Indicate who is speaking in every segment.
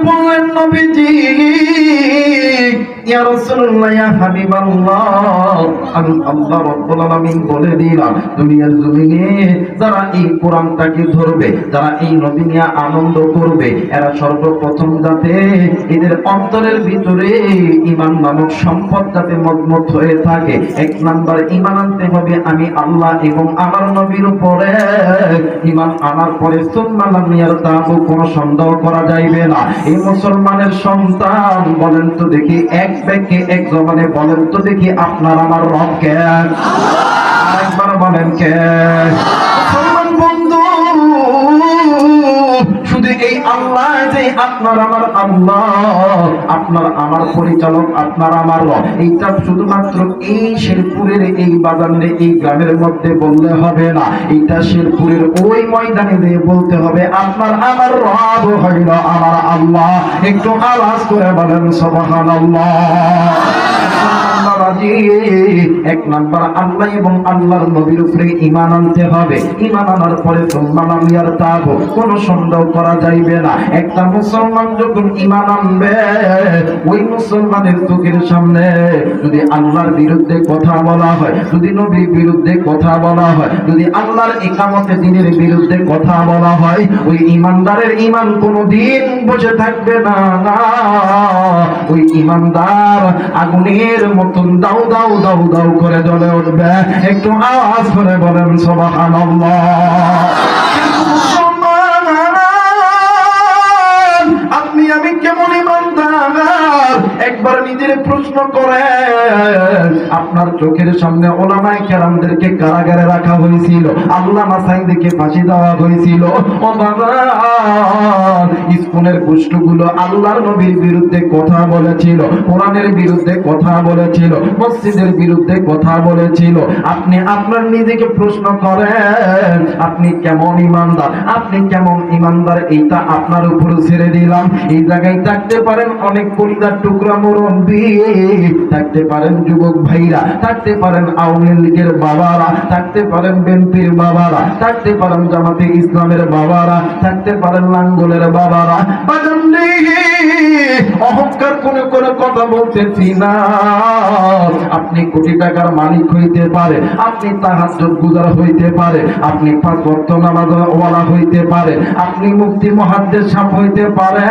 Speaker 1: বললেন নবীজি ইয়া রাসূলুল্লাহ ইয়া হাবিবাল্লাহ, আমি আল্লাহ রাব্বুল আলামিন বলে দিলাম দুনিয়ার জমিনে যারা এই কোরআনটাকে ধরবে, যারা এই নবী নিয়ে আনন্দ করবে, এরা সর্বপ্রথম যাতে এদের অন্তরের ভিতরে ঈমান নামক সম্পদ যাতে মজবুত হয়ে থাকে। এক নাম্বার ঈমান আনতে হবে আমি আল্লাহ এবং আমার নবীর উপরে। ঈমান আনার পরে সুন্নাহ লাম ইয়ারতাবু, কোনো সন্দেহ করা যাইবে না। এই মুসলমানের সন্তান বলেন তো দেখি, এক ব্যাগে এক জবানে বলেন তো দেখি, আপনার আমার রব কে? আরেকবার বলেন কে? মুসলমান বন্ধু, শুধু এই আল্লাহ যে আপনার আমার আল্লাহ, আপনার আমার পরিচালক, আপনার আমার রব, এইটা শুধুমাত্র এই শেরপুরের এই বাজারে এই গ্রামের মধ্যে বললে হবে না, এইটা শেরপুরের ওই ময়দানে দিয়ে বলতে হবে আপনার আমার রব হইল আমার আল্লাহ। একটু আওয়াজ করে বলেন সুবহানাল্লাহ। এক নাম্বার আল্লাহ এবং আল্লাহর নবীর উপরে ঈমান আনতে হবে। ঈমান আনার পরে কোন সন্দেহ করা যাইবে না। একটা মুসলমান যখন ঈমান আনবে, ওই মুসলমানের চোখের সামনে যদি আল্লাহর বিরুদ্ধে কথা বলা হয়, যদি নবীর বিরুদ্ধে কথা বলা হয়, যদি আল্লাহর ইকামতে দ্বীনের বিরুদ্ধে কথা বলা হয়, ওই ঈমানদারের ঈমান কোনদিন বসে থাকবে না। ওই ঈমানদার আগুনের মতন দাউ দাউ দাউ দাউ করে জ্বলে উঠবে। একটু আওয়াজ করে বলেন সুবহানাল্লাহ। আপনি আমি কেমন ঈমানদার একবার নিজের প্রশ্ন করেন। আপনার চোখের সামনে ওলামায়ে কেরামদেরকে কারাগারে রাখা হয়েছিল, আল্লামা সাঈদীকে ফাঁসি দেওয়া হয়েছিল। ও বাবা, ইসলামের গোষ্ঠীগুলো আল্লাহর নবীর বিরুদ্ধে কথা বলেছিল, কোরআনের বিরুদ্ধে কথা বলেছিল, মসজিদের বিরুদ্ধে কথা বলেছিল। আপনি আপনার নিজেকে প্রশ্ন করেন, আপনি কেমন ঈমানদার, আপনি কেমন ঈমানদার, এইটা আপনার উপর ছেড়ে দিলাম। এই জায়গায় থাকতে পারেন অনেক কলিজার টুকরা মুরব্বি, থাকতে পারেন যুবক ভাইরা, থাকতে পারেন আওয়ামী লীগের বাবারা, থাকতে পারেন বিএনপির বাবারা, থাকতে পারেন জামাতে ইসলামের বাবারা, থাকতে পারেন লাঙ্গলের বাবারা। অহংকার করে করে কথা বলতেছি না। আপনি কোটি টাকার মালিক হইতে পারে, আপনি তাহাজ্জুদ গুজার হইতে পারে, আপনি 5 ওয়াক্ত নামাজ ওয়ালা হইতে পারে, আপনি মুফতি মুহাদ্দিস সাহেব হইতে পারে।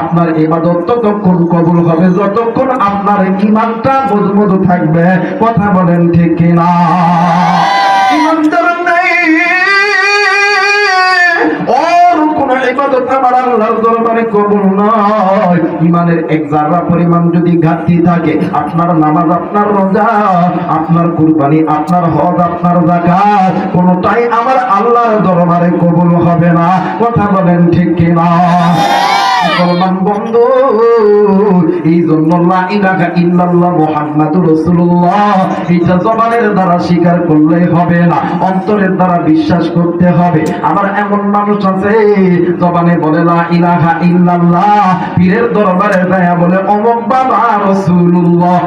Speaker 1: আপনার ইবাদত ততক্ষণ কবুল হবে যতক্ষণ আপনার ঈমানটা মজবুত থাকবে। কথা বলেন ঠিক কিনা? ঈমানদার নাই, ওর কোন ইবাদত আমার আল্লাহর দরবারে কবুল নয়। ঈমানের এক যারা পরিমাণ যদি ঘাটতি থাকে, আপনার নামাজ, আপনার রোজা, আপনার কুরবানি, আপনার হজ, আপনার যাকাত কোনটাই আমার আল্লাহর দরবারে কবুল হবে না। কথা বলেন ঠিক কিনা? মুসলমান বন্ধু, এই জন্য লা ইলাহা ইল্লাল্লাহ মুহাম্মাদুর রাসূলুল্লাহ এটা জবানের দ্বারা স্বীকার করলেই হবে না, অন্তরের দ্বারা বিশ্বাস করতে হবে। আবার এমন মানুষ আছে জবানে বলে লা ইলাহা ইল্লাল্লাহ, পীরের দরবারে যায় বলে অমুক বাবা রাসূলুল্লাহ।